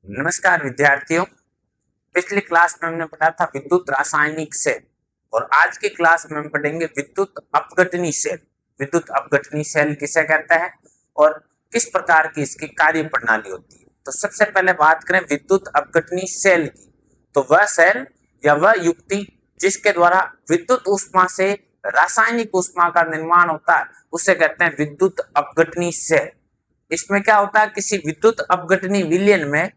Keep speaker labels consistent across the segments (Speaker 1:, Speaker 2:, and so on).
Speaker 1: नमस्कार विद्यार्थियों। पिछली क्लास में हमने पढ़ा था विद्युत रासायनिक सेल और आज की क्लास में हम पढ़ेंगे विद्युत अपघटनी सेल। विद्युत अपघटनी सेल किसे कहते हैं और किस प्रकार की इसकी कार्य प्रणाली होती है। तो सबसे पहले बात करें विद्युत अपघटनी सेल की, तो वह सेल या वह युक्ति जिसके द्वारा विद्युत ऊष्मा से रासायनिक ऊष्मा का निर्माण होता है उसे कहते हैं विद्युत अपघटनी सेल। इसमें क्या होता है, किसी विद्युत अपघटनी विलयन में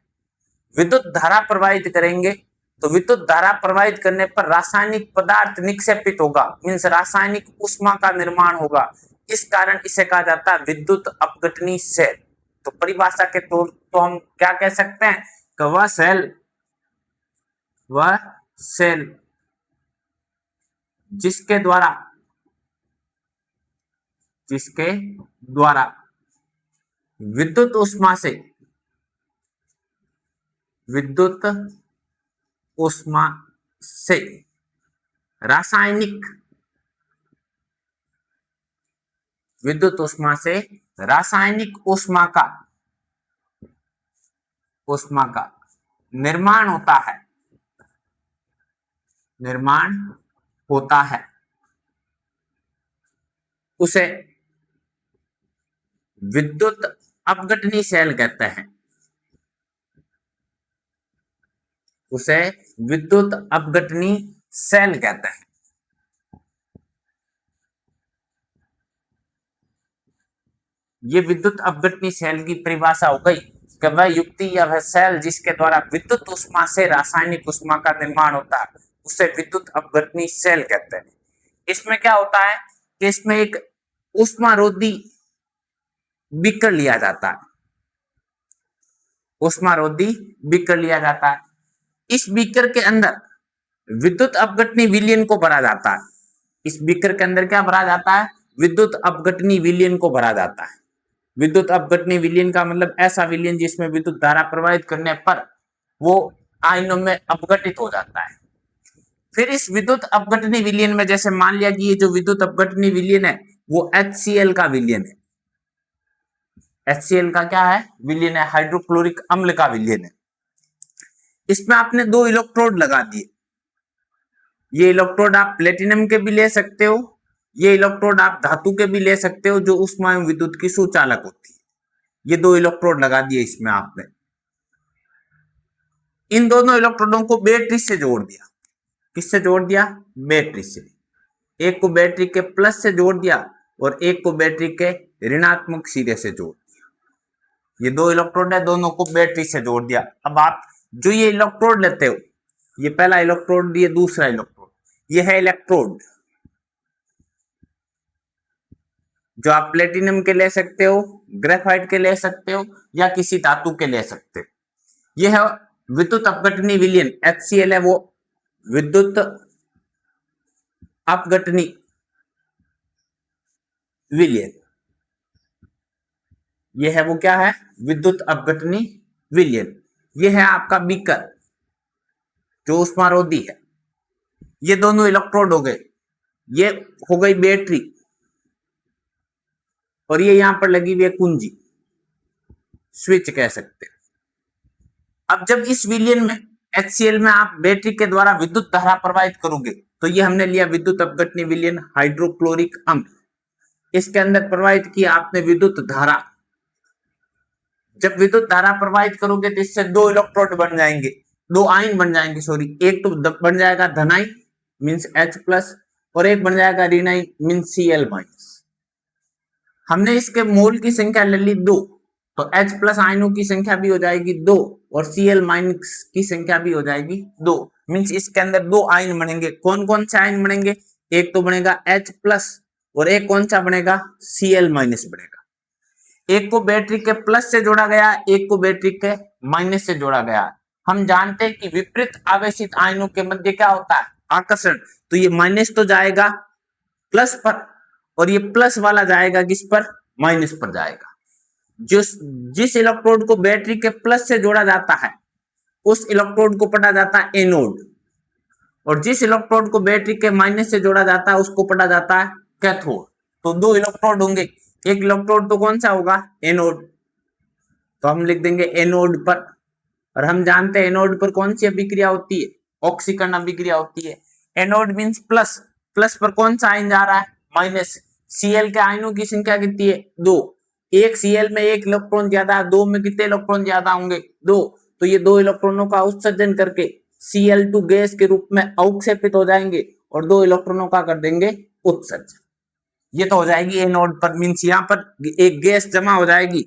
Speaker 1: विद्युत धारा प्रवाहित करेंगे तो विद्युत धारा प्रवाहित करने पर रासायनिक पदार्थ निक्षेपित होगा, मीन्स रासायनिक ऊष्मा का निर्माण होगा। इस कारण इसे कहा जाता है विद्युत अपघटनी सेल। तो परिभाषा के तौर तो हम क्या कह सकते हैं कि वह सेल जिसके द्वारा विद्युत ऊष्मा से रासायनिक ऊष्मा का निर्माण होता है उसे विद्युत अपघटनी सेल कहते हैं। ये विद्युत अपघटनी सेल की परिभाषा हो गई कि वह युक्ति या वह सेल जिसके द्वारा विद्युत ऊष्मा से रासायनिक ऊष्मा का निर्माण होता है उसे विद्युत अपघटनी सेल कहते हैं। इसमें क्या होता है कि इसमें एक ऊष्मारोधी बीकर लिया जाता है। इस बीकर के अंदर विद्युत अपघटनी विलयन को भरा जाता है। इस बीकर के अंदर क्या भरा जाता है? विद्युत अपघटनी विलयन को भरा जाता है। विद्युत अपघटनी विलयन का मतलब ऐसा विलयन जिसमें विद्युत धारा प्रवाहित करने पर वो आयनों में अपघटित हो जाता है। फिर इस विद्युत अपघटनी विलयन में जैसे मान लिया कि ये जो विद्युत अपघटनी विलयन है वो HCl का विलयन है। HCl का क्या है? विलयन है, हाइड्रोक्लोरिक अम्ल का विलयन है। इसमें आपने 2 इलेक्ट्रोड लगा दिए। ये इलेक्ट्रोड आप प्लेटिनम के भी ले सकते हो, ये इलेक्ट्रोड आप धातु के भी ले सकते हो जो ऊष्मा एवं विद्युत की सुचालक होती है। ये 2 इलेक्ट्रोड लगा दिए इसमें आपने। इन दोनों इलेक्ट्रोडों को बैटरी से जोड़ दिया। किससे जोड़ दिया? बैटरी से। एक को बैटरी के प्लस से जोड़ दिया और एक को बैटरी के ऋणात्मक सिरे से जोड़ दिया। ये 2 इलेक्ट्रोड है, दोनों को बैटरी से जोड़ दिया। अब आप जो ये इलेक्ट्रोड लेते हो, ये पहला इलेक्ट्रोड, ये दूसरा इलेक्ट्रोड, ये है इलेक्ट्रोड जो आप प्लेटिनम के ले सकते हो, ग्रेफाइट के ले सकते हो या किसी धातु के ले सकते हो। यह है विद्युत अपघटनी विलयन, HCl है वो विद्युत अपघटनी विलयन। यह है वो क्या है? विद्युत अपघटनी विलयन। यह है आपका बीकर जो ऊष्मारोधी है। ये दोनों इलेक्ट्रोड हो गए, ये हो गई बैटरी और ये यहां पर लगी हुई है कुंजी, स्विच कह सकते हैं। अब जब इस विलयन में HCl में आप बैटरी के द्वारा विद्युत धारा प्रवाहित करोगे तो ये हमने लिया विद्युत अपघटनी विलयन, हाइड्रोक्लोरिक अम्ल। इसके अंदर प्रवाहित किया आपने विद्युत धारा। जब विद्युत धारा प्रवाहित करोगे तो इससे 2 इलेक्ट्रोड बन जाएंगे, 2 आयन बन जाएंगे, सॉरी। एक तो बन जाएगा धनाई मीन्स H+ और एक बन जाएगा ऋणाई मीन्स Cl-। हमने इसके मोल की संख्या ले ली 2, तो H+ आयनों की संख्या भी हो जाएगी 2 और Cl- की संख्या भी हो जाएगी 2। मीन्स इसके अंदर 2 आयन बनेंगे। कौन कौन से आयन बनेंगे? एक तो बनेगा H+ और एक कौन सा बनेगा? Cl- बनेगा। एक को बैटरी के प्लस से जोड़ा गया, एक को बैटरी के माइनस से जोड़ा गया। हम जानते हैं कि विपरीत आवेशित आयनों के मध्य क्या होता है? आकर्षण। तो ये माइनस तो जाएगा प्लस पर और ये प्लस वाला जाएगा किस पर? माइनस पर जाएगा। जिस इलेक्ट्रोड को बैटरी के प्लस से जोड़ा जाता है उस इलेक्ट्रोड को पढ़ा जाता है एनोड और जिस इलेक्ट्रोड को बैटरी के माइनस से जोड़ा जाता है उसको पढ़ा जाता है कैथोड। तो 2 इलेक्ट्रोड होंगे, एक इलेक्ट्रोड तो कौन सा होगा? एनोड। तो हम लिख देंगे एनोड पर और हम जानते हैं एनोड पर कौन सी अभिक्रिया होती है, ऑक्सीकरण अभिक्रिया होती है। एनोड मींस प्लस, प्लस पर कौन सा आयन जा रहा है, माइनस। Cl के आयनों की संख्या कितनी है, 2। एक Cl में एक इलेक्ट्रॉन ज्यादा, 2 में कितने इलेक्ट्रॉन ज्यादा होंगे, 2। तो ये 2 इलेक्ट्रॉनों का उत्सर्जन करके Cl2 गैस के रूप में अवक्षेपित हो जाएंगे और 2 इलेक्ट्रॉनों का कर देंगे उत्सर्जन। ये तो हो जाएगी एनोड पर, मींस यहाँ पर एक गैस जमा हो जाएगी,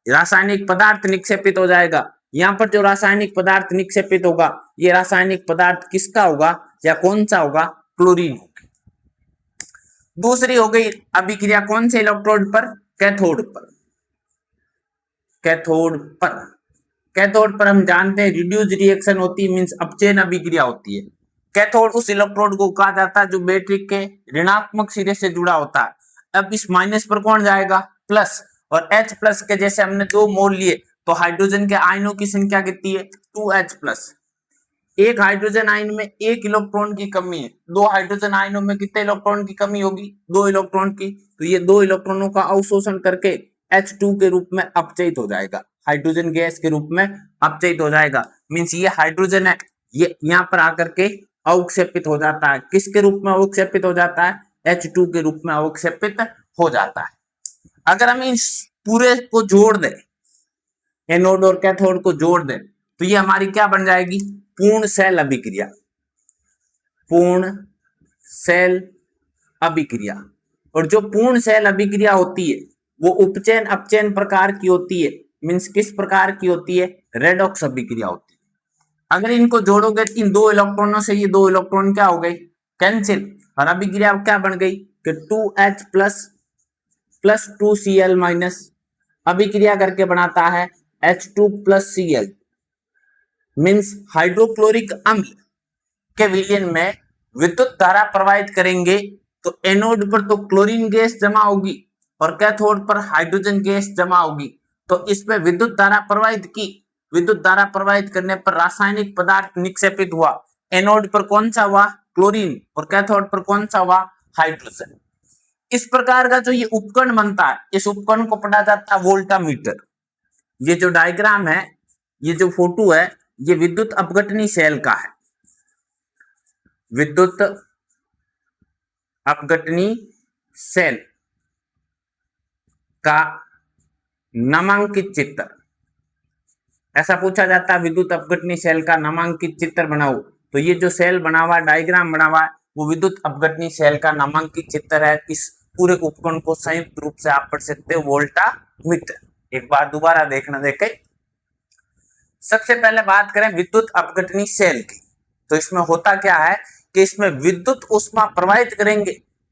Speaker 1: रासायनिक पदार्थ निक्षेपित हो जाएगा। यहाँ पर जो रासायनिक पदार्थ निक्षेपित होगा, ये रासायनिक पदार्थ किसका होगा या कौन सा होगा, क्लोरीन होगा। दूसरी हो गई अभिक्रिया कौन से इलेक्ट्रोड पर, कैथोड पर। कैथोड पर, कैथोड पर हम जानते हैं रिड्यूस रिएक्शन होती है, मींस अपचयन अभिक्रिया होती है। कैथोड उस इलेक्ट्रोड को कहा जाता है जो बैटरी के ऋणात्मक सिरे से जुड़ा होता है। अब इस माइनस पर कौन जाएगा, प्लस, और H प्लस के जैसे हमने 2 मोल लिए तो हाइड्रोजन के आयनों की संख्या कितनी है, 2H प्लस। एक हाइड्रोजन आयन में एक इलेक्ट्रॉन की कमी है, 2 हाइड्रोजन आयनों में कितने इलेक्ट्रॉन की कमी होगी, 2 इलेक्ट्रॉन की। तो ये 2 इलेक्ट्रॉनों का अवशोषण करके H2 के रूप में अपचयित हो जाएगा, हाइड्रोजन गैस के रूप में अपचयित हो जाएगा। मींस ये हाइड्रोजन है, ये यहाँ पर आकर के अवक्षेपित हो जाता है। किसके रूप में अवक्षेपित हो जाता है, H2 के रूप में अवक्षेपित हो जाता है। अगर हम इस पूरे को जोड़ दें, एनोड और कैथोड को जोड़ दें, तो ये हमारी क्या बन जाएगी, पूर्ण सेल अभिक्रिया। पूर्ण सेल अभिक्रिया। और जो पूर्ण सेल अभिक्रिया होती है वो उपचयन अपचयन प्रकार की होती है, मींस किस प्रकार की होती है, रेडॉक्स अभिक्रिया होती है। अगर इनको जोड़ोगे इन 2 इलेक्ट्रॉनों से, ये 2 इलेक्ट्रॉन क्या हो गए, कैंसिल, और अभिक्रिया क्या बन गई कि 2H plus plus 2Cl minus अभिक्रिया करके बनाता है H2 plus Cl, means hydrochloric अम्ल के विलयन में विद्युत धारा प्रवाहित करेंगे तो एनोड पर तो क्लोरीन गैस जमा होगी और कैथोड पर हाइड्रोजन गैस जमा होगी। तो इसमें विद्युत धारा प्रवाहित की, विद्युत धारा प्रवाहित करने पर रासायनिक पदार्थ निक्षेपित हुआ। एनोड पर कौन सा हुआ, क्लोरीन, और कैथोड पर कौन सा हुआ, हाइड्रोजन। इस प्रकार का जो ये उपकरण बनता है, इस उपकरण को पढ़ा जाता है वोल्टामीटर। ये जो डायग्राम है, ये जो फोटो है, ये विद्युत अपघटनी सेल का है, विद्युत अपघटनी सेल का नामांकित चित्र। ऐसा पूछा जाता है विद्युत अपघटनी सेल का नामांकित चित्र बनाओ, तो ये जो सेल बना हुआ, डायग्राम बना हुआ है, वो विद्युत अपघटनी सेल का नामांकित चित्र है। इस पूरे उपकरण को संयुक्त रूप से आप पढ़ सकते हो वोल्टामीटर। एक बार दोबारा देखना देखे। सबसे पहले बात करें विद्युत अपघटनी सेल की, तो इसमें होता क्या है कि इसमें विद्युत ऊष्मा प्रवाहित करेंगे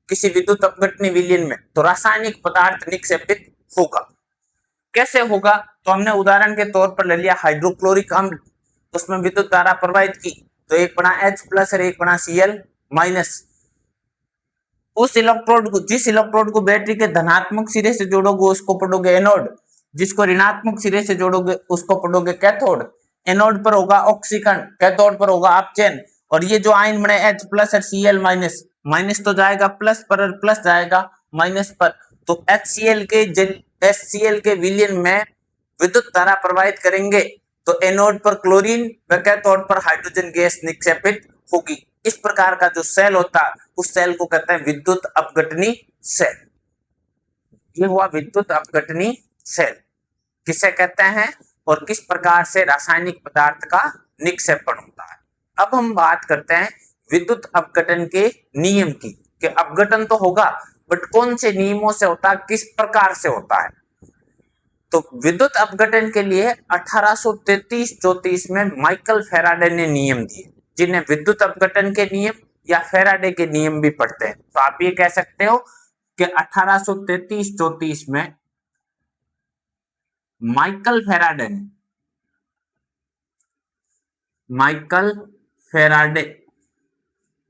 Speaker 1: किसी विद्युत अपघटनी विलयन में, तो रासायनिक पदार्थ निक्षेपित होगा। कैसे होगा, तो हमने उदाहरण के तौर पर ले लिया हाइड्रोक्लोरिक अम्ल, उसमें विद्युत धारा प्रवाहित की, तो एक बना H प्लस और एक बना Cl माइनस। उस इलेक्ट्रोड को, जिस इलेक्ट्रोड को बैटरी के धनात्मक सिरे से जोड़ोगे उसको पढ़ोगे एनोड, जिसको ऋणात्मक सिरे से जोड़ोगे उसको पढ़ोगे कैथोड। एनोड पर होगा ऑक्सीकरण, कैथोड पर होगा अपचयन। और ये जो आयन बने H प्लस और Cl माइनस, माइनस तो जाएगा प्लस पर और प्लस जाएगा माइनस पर, तो HCl के विलयन में विद्युत धारा प्रवाहित करेंगे तो एनोड पर क्लोरीन व कैथोड पर हाइड्रोजन गैस निक्षेपित होगी। इस प्रकार का जो सेल होता है उस सेल को कहते हैं विद्युत अपघटनी सेल। ये हुआ विद्युत अपघटनी सेल, किसे कहते हैं और किस प्रकार से रासायनिक पदार्थ का निक्षेपण होता है। अब हम बात करते हैं विद्युत अपघटन के नियम की, कि अपघटन तो होगा बट कौन से नियमों से होता है, किस प्रकार से होता है। तो विद्युत अपघटन के लिए 1833-34 में माइकल फैराडे ने नियम दिए, जिन्हें विद्युत अपघटन के नियम या फैराडे के नियम भी पढ़ते हैं। तो आप ये कह सकते हो कि 1833-34 में माइकल फैराडे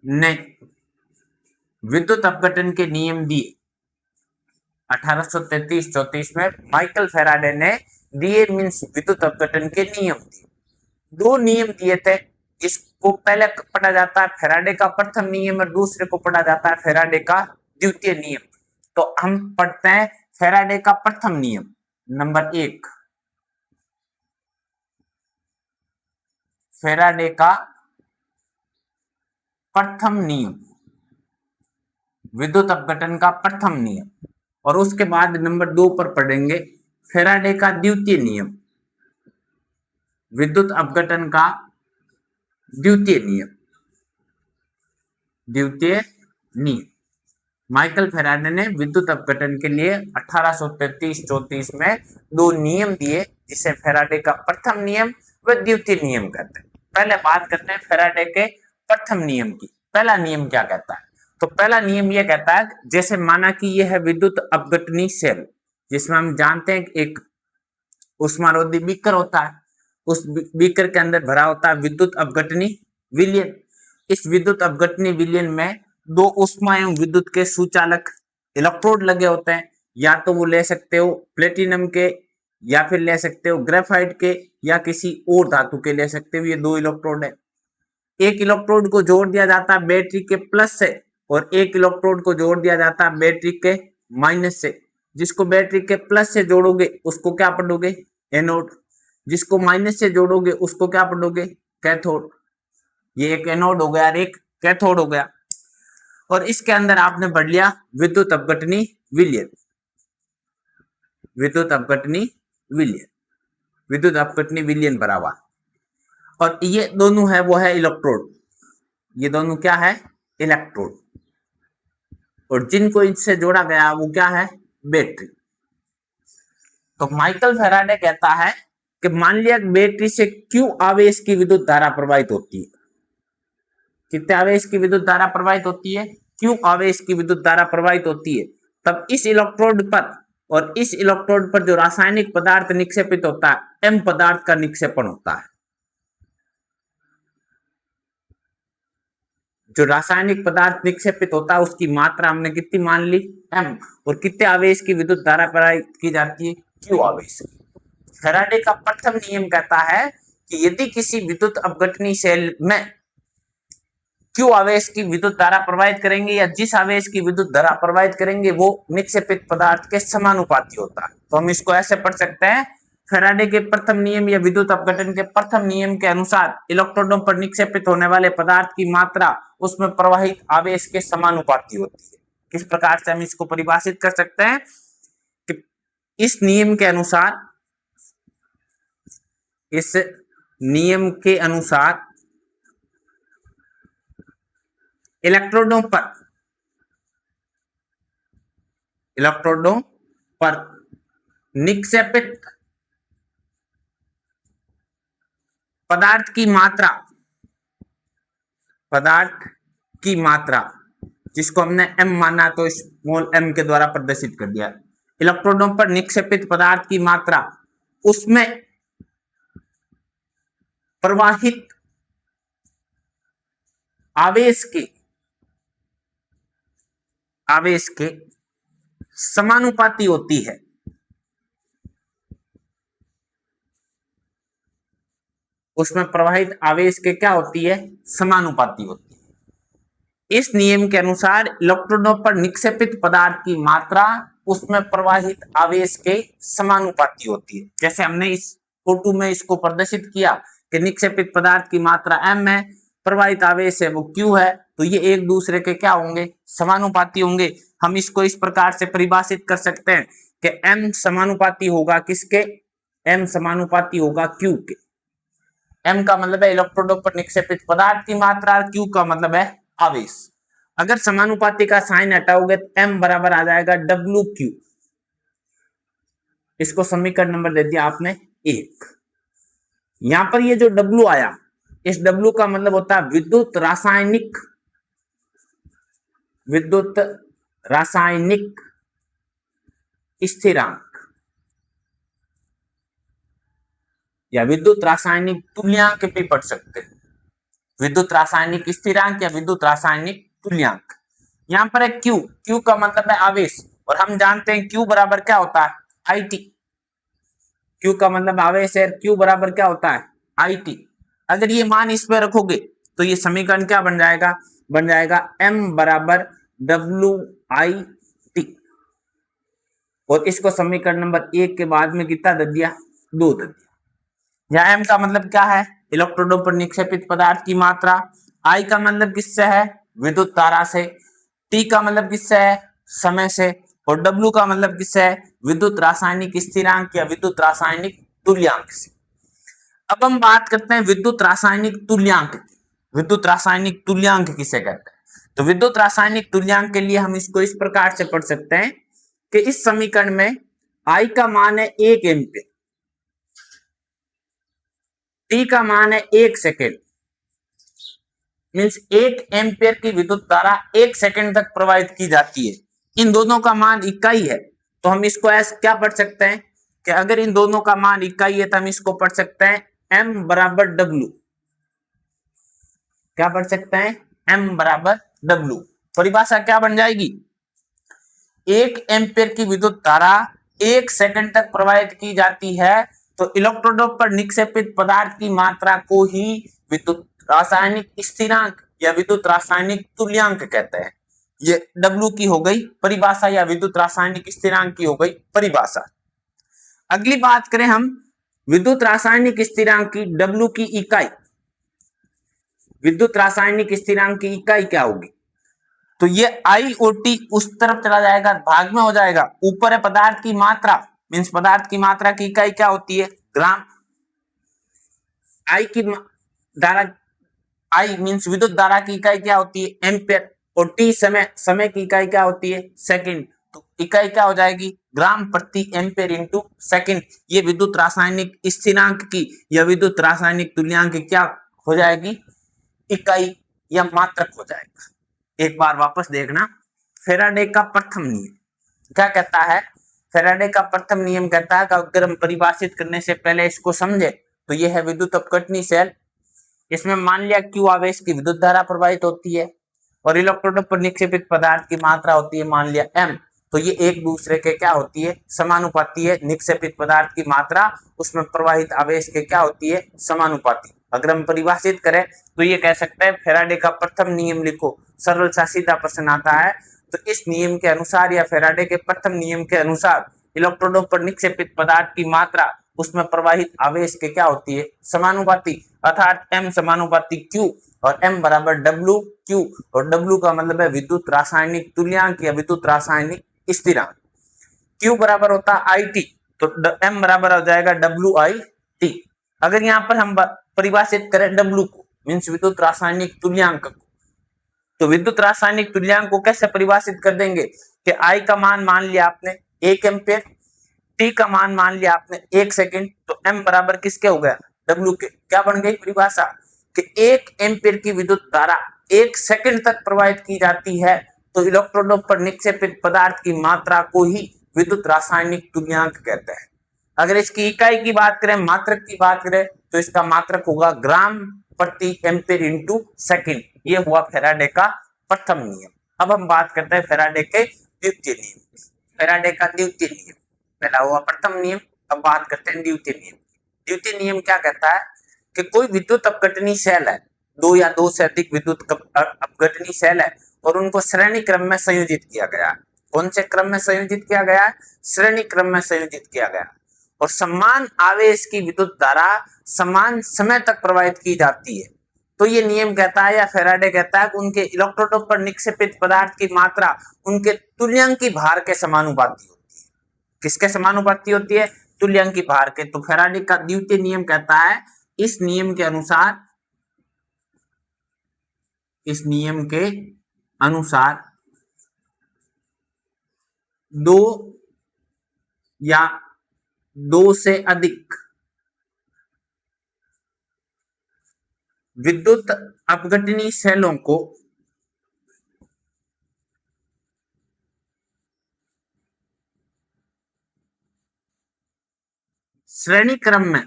Speaker 1: ने विद्युत अपघटन के नियम दिए। 1833-34 में माइकल फैराडे ने दिए, मींस विद्युत अपघटन के नियम दिए। 2 नियम दिए थे, जिसको पहले पढ़ा जाता है फैराडे का प्रथम नियम और दूसरे को पढ़ा जाता है फैराडे का द्वितीय नियम। तो हम पढ़ते हैं फैराडे का प्रथम नियम। नंबर 1, फैराडे का प्रथम नियम, विद्युत अपघटन का प्रथम नियम। और उसके बाद नंबर 2 पर पढ़ेंगे फैराडे का द्वितीय नियम, विद्युत अपघटन का द्वितीय नियम। द्वितीय नियम माइकल फैराडे ने विद्युत अपघटन के लिए 1833-34 में 2 नियम दिए, जिसे फैराडे का प्रथम नियम व द्वितीय नियम कहते हैं। पहले बात करते हैं फैराडे के प्रथम नियम की। पहला नियम क्या कहता है? तो पहला नियम यह कहता है, जैसे माना कि यह है विद्युत अपघटनी सेल, जिसमें हम जानते हैं एक उष्मारोधी बीकर होता है, उस बीकर के अंदर भरा होता है विद्युत अपघटनी विलयन। इस विद्युत अपघटनी विलयन में 2 उष्मा एवं विद्युत के सुचालक इलेक्ट्रोड लगे होते हैं, या तो वो ले सकते हो प्लेटिनम के, या फिर ले सकते हो ग्रेफाइट के, या किसी और धातु के ले सकते हो। ये 2 इलेक्ट्रोड है। एक इलेक्ट्रोड को जोड़ दिया जाता है बैटरी के प्लस से, और एक इलेक्ट्रोड को जोड़ दिया जाता है बैटरी के माइनस से। जिसको बैटरी के प्लस से जोड़ोगे उसको क्या पढ़ोगे? एनोड। जिसको माइनस से जोड़ोगे उसको क्या पढ़ोगे? कैथोड। ये एक एनोड हो गया और एक कैथोड हो गया। और इसके अंदर आपने पढ़ लिया विद्युत अपघटनी विलयन, विद्युत अपघटनी विलयन, विद्युत अपघटनी विलयन भरा हुआ। और ये दोनों है वो है इलेक्ट्रोड, ये दोनों क्या है? इलेक्ट्रोड। और जिनको इससे जोड़ा गया वो क्या है? बैटरी। तो माइकल फैराडे कहता है कि मान लिया बैटरी से क्यू आवेश की विद्युत धारा प्रवाहित होती है। कितने आवेश की विद्युत धारा प्रवाहित होती है? क्यू आवेश की विद्युत धारा प्रवाहित होती है। तब इस इलेक्ट्रोड पर और इस इलेक्ट्रोड पर जो रासायनिक पदार्थ निक्षेपित होता है, एम पदार्थ का निक्षेपण होता है। जो रासायनिक पदार्थ निक्षेपित होता है उसकी मात्रा हमने कितनी मान ली? एम। और कितने आवेश की विद्युत धारा प्रवाहित की जाती है? क्यू आवेश। फैराडे का प्रथम नियम कहता है कि यदि किसी विद्युत अपघटनी सेल में क्यू आवेश की विद्युत धारा प्रवाहित करेंगे, या जिस आवेश की विद्युत धारा प्रवाहित करेंगे वो निक्षेपित पदार्थ के समानुपाती होता है। तो हम इसको ऐसे पढ़ सकते हैं, फैराडे के प्रथम नियम या विद्युत अपघटन के प्रथम नियम के अनुसार इलेक्ट्रोडों पर निक्षेपित होने वाले पदार्थ की मात्रा उसमें प्रवाहित आवेश के समानुपाती होती है। किस प्रकार से हम इसको परिभाषित कर सकते हैं कि इस नियम के अनुसार, इस नियम के अनुसार इलेक्ट्रोडों पर निक्षेपित पदार्थ की मात्रा जिसको हमने m माना तो स्मॉल m के द्वारा प्रदर्शित कर दिया। इलेक्ट्रोडों पर निक्षेपित पदार्थ की मात्रा उसमें प्रवाहित आवेश के समानुपाती होती है। उसमें प्रवाहित आवेश के क्या होती है? समानुपाती होती है। इस नियम के अनुसार इलेक्ट्रोडों पर निक्षेपित पदार्थ की मात्रा उसमें प्रवाहित आवेश के समानुपाती होती है। जैसे हमने इस फोटो में इसको प्रदर्शित किया कि निक्षेपित पदार्थ की मात्रा m है, प्रवाहित आवेश है वो q है, तो ये एक दूसरे के क्या होंगे? समानुपाती होंगे। हम इसको इस प्रकार से परिभाषित कर सकते हैं कि m समानुपाती होगा किसके? m समानुपाती होगा q के। m का मतलब है इलेक्ट्रोडों पर निक्षेपित पदार्थ की मात्रा, और q का मतलब है आवेश। अगर समानुपाती का साइन हटाओगे तो m बराबर आ जाएगा WQ। इसको समीकरण नंबर दे दिया आपने 1। यहां पर ये जो W आया, इस W का मतलब होता है विद्युत रासायनिक स्थिरांक या विद्युत रासायनिक तुल्यांक भी पढ़ सकते हैं। विद्युत रासायनिक स्थिरांक या विद्युत रासायनिक तुल्यांक। यहां पर है Q का मतलब है आवेश, और हम जानते हैं Q बराबर क्या होता है? IT। Q का मतलब आवेश है, Q बराबर क्या होता है? IT। अगर ये मान इस पे रखोगे तो ये समीकरण क्या बन जाएगा? बन जाएगा M बराबर WIT। और इसको समीकरण नंबर 1 के बाद में कितना दे दिया? 2 दे दिया। यहाँ M का मतलब क्या है? इलेक्ट्रोडों पर निक्षेपित पदार्थ की मात्रा, I का मतलब किससे है, विद्युत धारा से, T का मतलब किससे है, समय से, और W का मतलब किससे है, विद्युत रासायनिक स्थिरांक या विद्युत रासायनिक तुल्यांक से। अब हम बात करते हैं विद्युत रासायनिक तुल्यांक की। विद्युत रासायनिक तुल्यांक किसे कहते हैं? तो विद्युत रासायनिक तुल्यांक के लिए हम इसको इस प्रकार से पढ़ सकते हैं कि इस समीकरण में I का मान है 1 एम्पीयर, T का मान है 1 सेकेंड, मींस 1 एम्पीयर की विद्युत धारा 1 सेकेंड तक प्रवाहित की जाती है। इन दोनों का मान इकाई है, तो हम इसको ऐसे क्या पढ़ सकते हैं कि अगर इन दोनों का मान इकाई है तो हम इसको पढ़ सकते हैं M बराबर W। क्या पढ़ सकते हैं, M बराबर W। परिभाषा क्या बन जाएगी, 1 एम्पीयर की विद्युत धारा 1 सेकंड तक प्रवाहित की जाती है, तो इलेक्ट्रोडों पर निक्षेपित पदार्थ की मात्रा को ही विद्युत रासायनिक स्थिरांक या विद्युत रासायनिक तुल्यांक कहते हैं। ये W की हो गई परिभाषा या विद्युत रासायनिक स्थिरांक की हो गई परिभाषा। अगली बात करें हम विद्युत रासायनिक स्थिरांक की, W की इकाई, विद्युत रासायनिक स्थिरांक की इकाई क्या होगी, तो ये I और T उस तरफ चला जाएगा, भाग में हो जाएगा, ऊपर है पदार्थ की मात्रा, मींस पदार्थ की मात्रा की इकाई क्या होती है, ग्राम। I की धारा, I मींस विद्युत धारा की इकाई क्या होती है, एम्पियर, और T समय की इकाई क्या होती है, सेकंड। तो इकाई क्या हो जाएगी, ग्राम प्रति एम्पियर इंटू सेकंड। ये विद्युत रासायनिक स्थिरांक की या विद्युत रासायनिक तुल्यांक की क्या हो जाएगी, इकाई या मात्रक हो जाएगा। एक बार वापस देखना, फेराडे का प्रथम नियम क्या कहता है, फेराडे का प्रथम नियम कहता है कि अगर हम परिभाषित करने से पहले इसको समझे तो यह है विद्युत अपघटनी सेल। इसमें मान लिया Q आवेश की विद्युत धारा प्रवाहित होती है और इलेक्ट्रोडों पर निक्षेपित पदार्थ की मात्रा होती है मान लिया M। तो ये एक दूसरे के क्या होती है, समानुपाती है। निक्षेपित पदार्थ की मात्रा उसमें प्रवाहित आवेश के क्या होती है, समानुपाती। अगर हम परिभाषित करें तो ये कह सकते हैं फेराडे का प्रथम नियम लिखो, सरल सा सीधा प्रश्न आता है। तो इस नियम के अनुसार या फेराडे के प्रथम नियम के अनुसार इलेक्ट्रोडों पर निक्षेपित पदार्थ की मात्रा उसमें प्रवाहित आवेश के क्या होती है, समानुपाती, अर्थात M समानुपाती Q और M बराबर W। Q और W का मतलब है विद्युत रासायनिक तुल्यांक या विद्युत रासायनिक स्थिरांक। Q बराबर होता है IT, तो M बराबर हो जाएगा WIT। अगर यहाँ पर हम परिभाषित करें W को, मींस विद्युत रासायनिक तुल्यांक को, तो विद्युत रासायनिक तुल्यांक को कैसे परिभाषित कर देंगे कि I का मान लिया आपने 1 एम्पीयर, T का मान लिया आपने 1 सेकंड, तो M बराबर किसके हो गया, W के। क्या बन गई परिभाषा कि 1 एम्पीयर की विद्युत धारा 1 सेकंड तक प्रवाहित की जाती है, तो इलेक्ट्रोडों पर निक्षेपित पदार्थ की मात्रा को ही विद्युत रासायनिक तुल्यांक कहते हैं। अगर इसकी इकाई की बात करें, मात्रक की बात करें, तो इसका मात्रक होगा ग्राम प्रति एम्पीयर इंटू सेकंड। ये हुआ फेराडे का प्रथम नियम। अब हम बात करते हैं फेराडे के द्वितीय नियम। फेराडे का द्वितीय नियम, पहला हुआ प्रथम नियम, अब बात करते हैं द्वितीय नियम। द्वितीय नियम क्या कहता है कि कोई विद्युत अपघटनी सेल है, दो या दो से अधिक विद्युत अपघटनी सेल है और उनको श्रेणी क्रम में संयोजित किया गया है। कौन से क्रम में संयोजित किया गया है, श्रेणी क्रम में संयोजित किया गया, और समान आवेश की विद्युत धारा समान समय तक प्रवाहित की जाती है। तो ये नियम कहता है या फेराडे कहता है कि उनके इलेक्ट्रोडों पर निक्षेपित पदार्थ की मात्रा उनके तुल्यांकी भार के समानुपाती होती है। किसके समानुपाती होती है, तुल्यांकी भार के। तो फेराडे का द्वितीय नियम कहता है, इस नियम के अनुसार, इस नियम के अनुसार दो या दो से अधिक विद्युत अपघटनी सेलों को श्रेणी क्रम में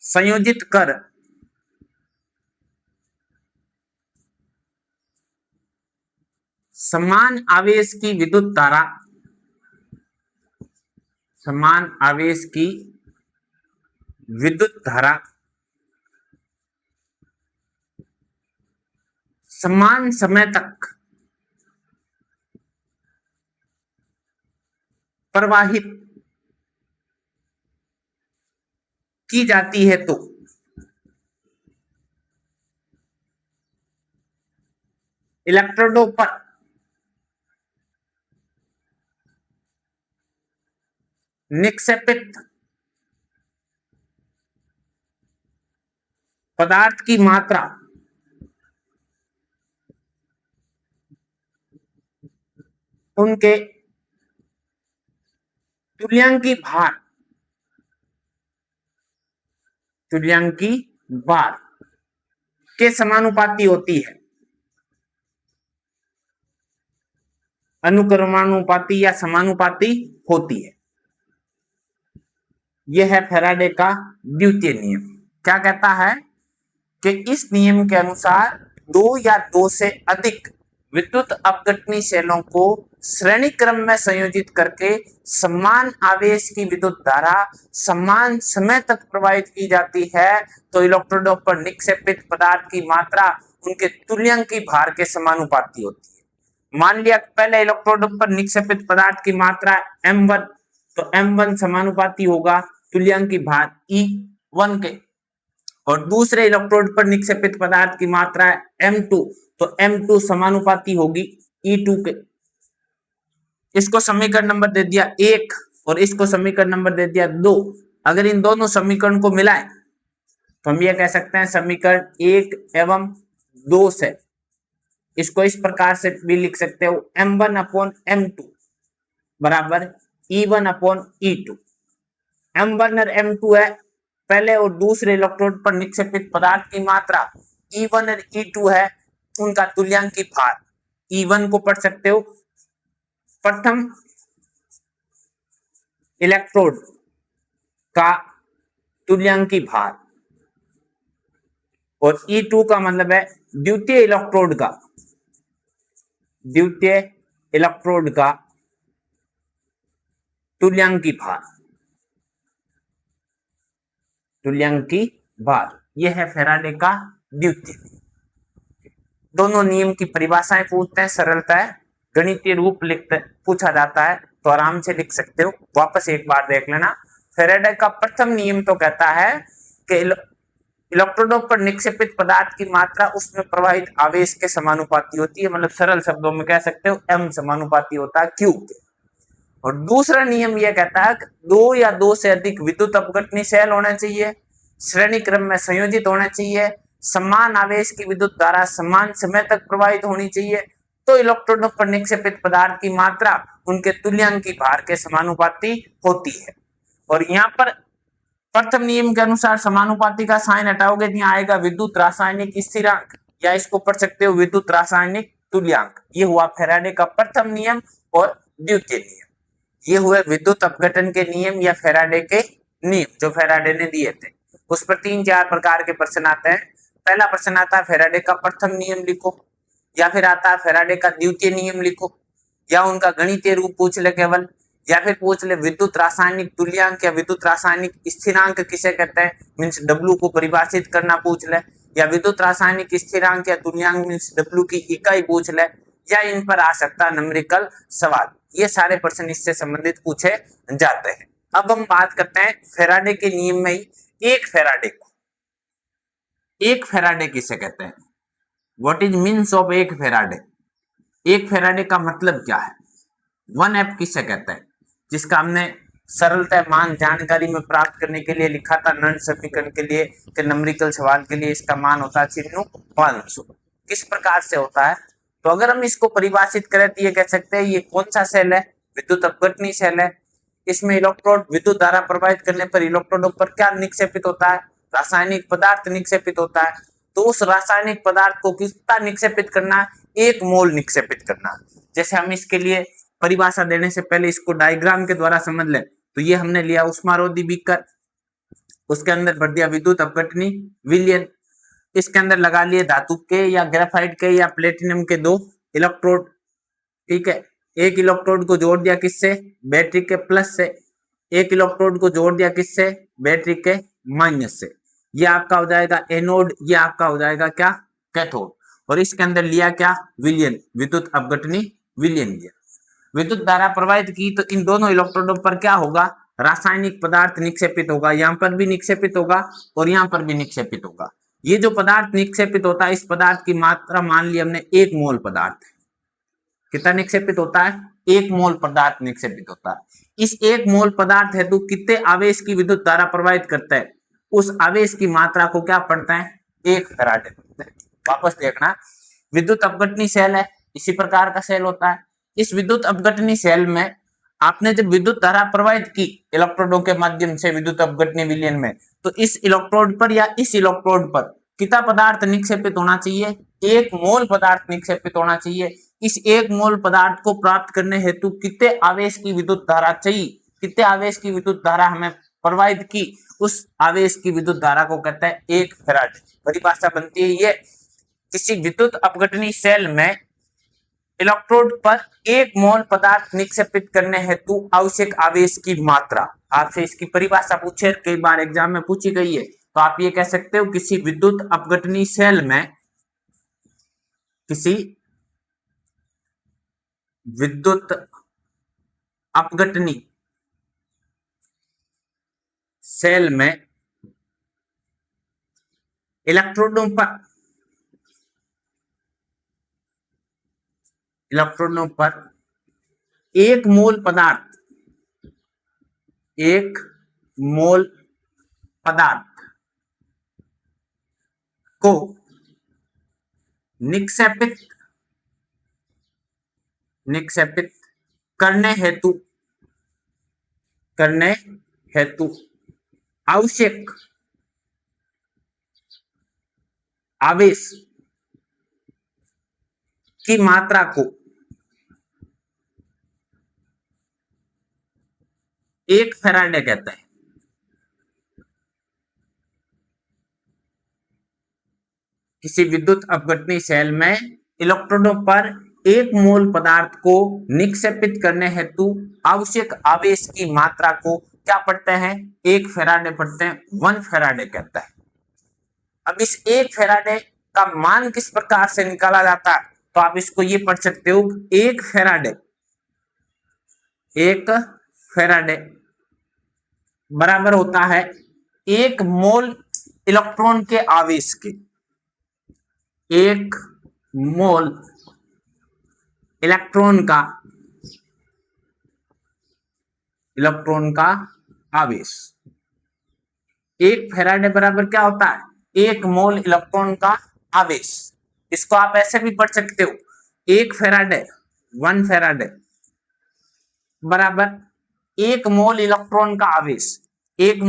Speaker 1: संयोजित कर समान आवेश की विद्युत धारा, समान आवेश की विद्युत धारा समान समय तक प्रवाहित की जाती है तो इलेक्ट्रोडों पर निक्षेपित पदार्थ की मात्रा उनके तुल्यांकी भार के समानुपाती होती है, अनुक्रमानुपाती या समानुपाती होती है। यह है फैराडे का द्वितीय नियम। क्या कहता है कि इस नियम के अनुसार दो या दो से अधिक विद्युत अपघटनी सेलों को श्रेणी क्रम में संयोजित करके समान आवेश की विद्युत धारा समान समय तक प्रवाहित की जाती है तो इलेक्ट्रोडों पर निक्षेपित पदार्थ की मात्रा उनके तुल्यांकी भार के समानुपाती होती है। मान लिया पहले इलेक्ट्रोडों पर निक्षेपित पदार्थ की मात्रा m1, तो m1 समानुपाती होगा तुल्यांकी भार E1 के, और दूसरे इलेक्ट्रोड पर निक्षेपित पदार्थ की मात्रा है m2, तो m2 समानुपाती होगी E2 के। इसको समीकरण नंबर दे दिया 1 और इसको समीकरण नंबर दे दिया 2। अगर इन दोनों समीकरण को मिलाएं तो हम ये कह सकते हैं समीकरण 1 एवं 2 से इसको इस प्रकार से भी लिख सकते हो m1 अपॉन m2 बराबर E1 अपॉन E2। m1 और m2 है पहले और दूसरे इलेक्ट्रोड पर निक्षेपित पदार्थ की मात्रा E1 और E2 है उनका तुल्यांकी भार। E1 को पढ़ सकते हो प्रथम इलेक्ट्रोड का तुल्यांकी भार और E2 का मतलब है द्वितीय इलेक्ट्रोड का तुल्यांकी भार। यह है फैराडे का द्वितीय। दोनों नियम की परिभाषाएं पूछते हैं, सरलता है, गणितीय रूप लिखते पूछा जाता है तो आराम से लिख सकते हो। वापस एक बार देख लेना। फैराडे का प्रथम नियम तो कहता है कि इलेक्ट्रोडों पर निक्षेपित पदार्थ की मात्रा उसमें प्रवाहित आवेश के समानुपाती होती है, मतलब सरल शब्दों में कह सकते हो m समानुपाती होता है Q के। और दूसरा नियम यह कहता है कि दो या दो से अधिक विद्युत अपघटनी सेल होने चाहिए, श्रेणी क्रम में संयोजित होने चाहिए, समान आवेश की विद्युत धारा समान समय तक प्रवाहित होनी चाहिए तो इलेक्ट्रोडों पर निक्षेपित पदार्थ की मात्रा उनके तुल्यांकी भार के समानुपाती होती है। और यहाँ पर प्रथम नियम के अनुसार समानुपाती का साइन हटाओगे तो यहाँ आएगा विद्युत रासायनिक स्थिरांक, या इसको पढ़ सकते हो विद्युत रासायनिक तुल्यांक। ये हुआ फैराडे का प्रथम नियम और द्वितीय नियम। ये हुए विद्युत अपघटन के नियम या फैराडे के नियम जो फैराडे ने दिए थे। उस पर 3-4 प्रकार के प्रश्न आते हैं। पहला प्रश्न आता है फैराडे का प्रथम नियम लिखो, या फिर आता है फैराडे का द्वितीय नियम लिखो, या उनका गणितीय रूप पूछ ले केवल, या फिर पूछ ले विद्युत रासायनिक तुल्यांक या विद्युत रासायनिक स्थिरांक किसे कहते हैं, मींस डब्ल्यू को परिभाषित करना पूछ ले, या विद्युत रासायनिक स्थिरांक या तुल्यांक मींस डब्ल्यू की इकाई पूछ ले, या इन पर आ सकता है न्यूमेरिकल सवाल। ये सारे प्रश्न इससे संबंधित पूछे जाते हैं। अब हम बात करते हैं फैराडे के नियम में ही एक फैराडे किसे कहते हैं, व्हाट इज मीन्स ऑफ एक फैराडे। एक फैराडे का मतलब क्या है, 1F किसे कहते हैं, जिसका हमने सरलता मान जानकारी में प्राप्त करने के लिए लिखा था नंद समीकरण के लिए कि न्यूमेरिकल सवाल के लिए इसका मान होता है चिन्ह 500। किस प्रकार से होता है, तो अगर हम इसको परिभाषित करें तो ये कह सकते हैं ये कौन सा सेल है, विद्युत अपघटनी सेल है। इसमें इलेक्ट्रोड विद्युत धारा प्रवाहित करने पर इलेक्ट्रोडों पर क्या निक्षेपित होता है, रासायनिक पदार्थ निक्षेपित होता है। तो उस रासायनिक पदार्थ को कितना निक्षेपित करना, 1 मोल निक्षेपित करना। जैसे हम इसके लिए परिभाषा देने से पहले इसको डायग्राम के द्वारा समझ लें तो ये हमने लिया उष्मारोधी बीकर, उसके अंदर भर दिया विद्युत अपघटनी विलयन, इसके अंदर लगा लिए धातु के या ग्रेफाइट के या प्लेटिनम के 2 इलेक्ट्रोड, ठीक है। एक इलेक्ट्रोड को जोड़ दिया किससे, बैटरी के प्लस से, एक इलेक्ट्रोड को जोड़ दिया किससे, बैटरी के माइनस से। ये आपका हो जाएगा एनोड, ये आपका हो जाएगा क्या, कैथोड। और इसके अंदर लिया क्या, विलयन, विद्युत अपघटनी विलयन लिया। विद्युत धारा प्रवाहित की तो इन दोनों इलेक्ट्रोडों पर क्या होगा, रासायनिक पदार्थ निक्षेपित होगा, यहाँ पर भी निक्षेपित होगा और यहाँ पर भी निक्षेपित होगा। ये जो पदार्थ निक्षेपित होता है, इस पदार्थ की मात्रा मान ली हमने 1 मोल पदार्थ है। कितना निक्षेपित होता है? 1 मोल पदार्थ निक्षेपित होता है। इस 1 मोल पदार्थ हेतु कितने आवेश की विद्युत धारा प्रवाहित करता है, उस आवेश की मात्रा को क्या पढ़ते हैं? 1 फैराडे पढ़ते हैं। वापस देखना, विद्युत अपघटनी सेल है, इसी प्रकार का सेल होता है। इस विद्युत अपघटनी सेल में आपने जब विद्युत धारा प्रवाहित की इलेक्ट्रोडों के माध्यम से विद्युत अपघटनी विलयन में, तो इस इलेक्ट्रोड पर या इस इलेक्ट्रोड पर कितना पदार्थ निक्षेपित होना चाहिए? 1 मोल पदार्थ निक्षेपित होना चाहिए। इस 1 मोल पदार्थ को प्राप्त करने हेतु कितने आवेश की विद्युत धारा चाहिए, कितने आवेश की विद्युत धारा हमें प्रवाहित की, उस आवेश की विद्युत धारा को कहते हैं 1 फैराड। परिभाषा बनती है ये, किसी विद्युत अपघटनी सेल में इलेक्ट्रोड पर 1 मोल पदार्थ निक्षेपित करने हेतु आवश्यक आवेश की मात्रा। आपसे इसकी परिभाषा पूछे, कई बार एग्जाम में पूछी गई है, तो आप ये कह सकते हो किसी विद्युत अपघटनी सेल में, किसी विद्युत अपघटनी सेल में इलेक्ट्रोडों पर 1 मोल पदार्थ, 1 मोल पदार्थ को निक्षेपित करने हेतु आवश्यक आवेश की मात्रा को 1 फैराडे कहते हैं। किसी विद्युत अपघटनी सेल में इलेक्ट्रोडों पर 1 मोल पदार्थ को निक्षेपित करने हेतु आवश्यक आवेश की मात्रा को क्या पढ़ते हैं? 1 फैराडे पढ़ते हैं, 1 फैराडे कहता है। अब इस 1 फैराडे का मान किस प्रकार से निकाला जाता है, तो आप इसको ये पढ़ सकते हो, 1 फैराडे बराबर होता है 1 मोल इलेक्ट्रॉन के आवेश के। 1 मोल इलेक्ट्रॉन का आवेश। 1 फैराडे बराबर क्या होता है? 1 मोल इलेक्ट्रॉन का आवेश। इसको आप ऐसे भी पढ़ सकते हो, 1 फैराडे 1 फैराडे बराबर 1 मोल इलेक्ट्रॉन का आवेश। 1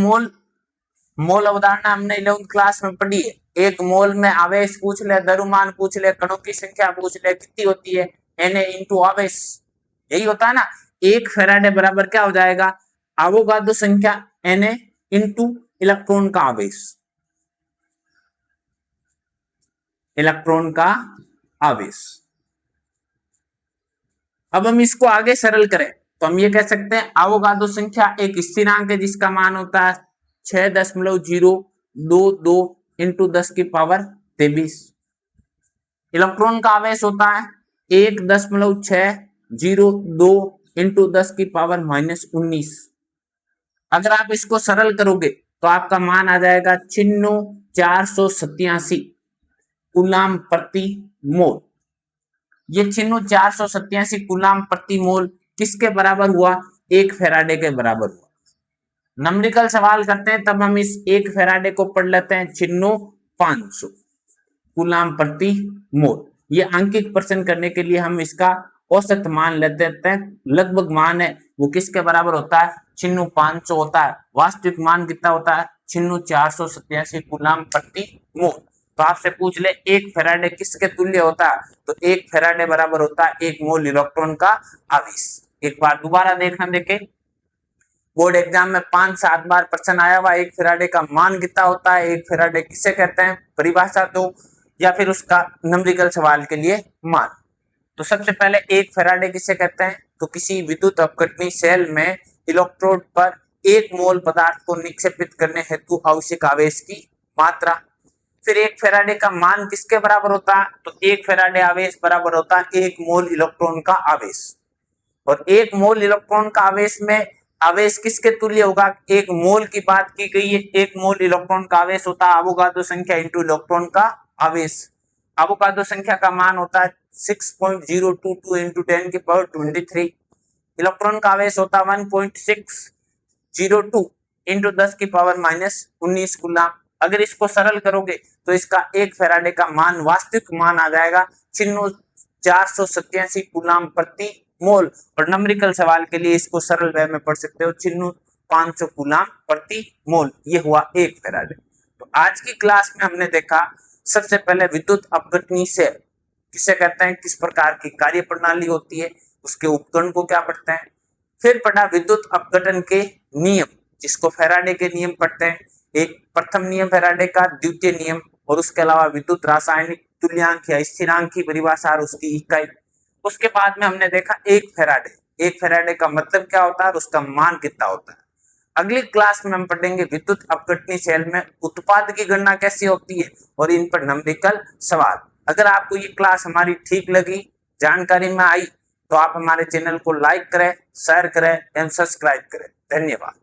Speaker 1: मोल अवधारणा हमने 11वीं क्लास में पढ़ी है। 1 मोल में आवेश पूछ ले, द्रव्यमान पूछ ले, कणों की संख्या पूछ ले, कितनी होती है? Na इंटू आवेश, यही होता है ना। 1 फैराडे बराबर क्या हो जाएगा? अवोगाद्रो संख्या Na इंटू इलेक्ट्रॉन का आवेश, इलेक्ट्रॉन का आवेश। अब हम इसको आगे सरल करें तो हम ये कह सकते हैं अवोगाद्रो संख्या एक स्थिरांक है जिसका मान होता है 6.022 इंटू 10 की पावर 23। इलेक्ट्रॉन का आवेश होता है 1.602 इंटू 10 की पावर -19। अगर आप इसको सरल करोगे तो आपका मान आ जाएगा 487 कूलाम प्रति मोल। ये 487 कूलाम प्रति मोल किसके बराबर हुआ? 1 फैराडे के बराबर हुआ। नंबरिकल सवाल करते हैं तब हम इस 1 फैराडे को पढ़ लेते हैं 500 कूलाम प्रति मोल। ये अंकित प्रश्न करने के लिए हम इसका औसत मान लेते हैं, लगभग मान है वो किसके बराबर होता है? 500 होता है। वास्तविक मान कितना होता है? 487 कूलाम प्रति मोल। तो आपसे पूछ ले 1 फैराडे किसके तुल्य होता है, तो 1 फैराडे बराबर होता है 1 मोल इलेक्ट्रॉन का आवेश। एक बार दोबारा देखना, देखे बोर्ड एग्जाम में 5-7 बार प्रश्न आया हुआ, 1 फैराडे का मान कितना होता है, 1 फैराडे किसे कहते हैं, परिभाषा दो या फिर उसका नंबरिकल सवाल के लिए मान। तो सबसे पहले 1 फैराडे किसे कहते हैं, तो किसी विद्युत अपघटनी सेल में इलेक्ट्रोड पर 1 मोल पदार्थ को निक्षेपित करने हेतु आवश्यक आवेश की मात्रा। फिर 1 फैराडे का मान किसके बराबर होता है, तो 1 फैराडे आवेश बराबर होता है 1 मोल इलेक्ट्रॉन का आवेश। और 1 मोल इलेक्ट्रॉन का आवेश में आवेश किसके तुल्य होगा? एक मोल की बात की गई है, एक मोल इलेक्ट्रॉन का आवेश होता है अवोगाद्रो संख्या इंटू इलेक्ट्रॉन का आवेश। अवोगाद्रो संख्या का मान होता है 6.022 इंटू 10 की पावर 23। इलेक्ट्रॉन का आवेश होता है 1.602 इंटू 10 की पावर -19 कूलम। अगर इसको सरल करोगे तो इसका एक फैराडे का मान, वास्तविक मान आ जाएगा 487 कूलम प्रति मोल। और न्यूमेरिकल सवाल के लिए इसको सरल वे में पढ़ सकते हो 500 कूलम प्रति मोल। ये हुआ एक फैराडे। तो आज की क्लास में हमने देखा सबसे पहले विद्युत अपघटनी सेल किसे कहते हैं, किस प्रकार की कार्य प्रणाली होती है, उसके उपकरण को क्या पढ़ते हैं। फिर पढ़ा विद्युत अपघटन के नियम, जिसको फैराडे के नियम पढ़ते हैं। एक प्रथम नियम फैराडे का, द्वितीय नियम, और उसके अलावा विद्युत रासायनिक तुल्यांक या स्थिरांक की परिभाषा और उसकी इकाई। उसके बाद में हमने देखा एक फैराडे का मतलब क्या होता है और उसका मान कितना होता है। अगली क्लास में हम पढ़ेंगे विद्युत अपघटनी सेल में उत्पाद की गणना कैसी होती है और इन पर न्यूमेरिकल सवाल। अगर आपको ये क्लास हमारी ठीक लगी, जानकारी में आई, तो आप हमारे चैनल को लाइक करें, शेयर करें एवं सब्सक्राइब करें। धन्यवाद।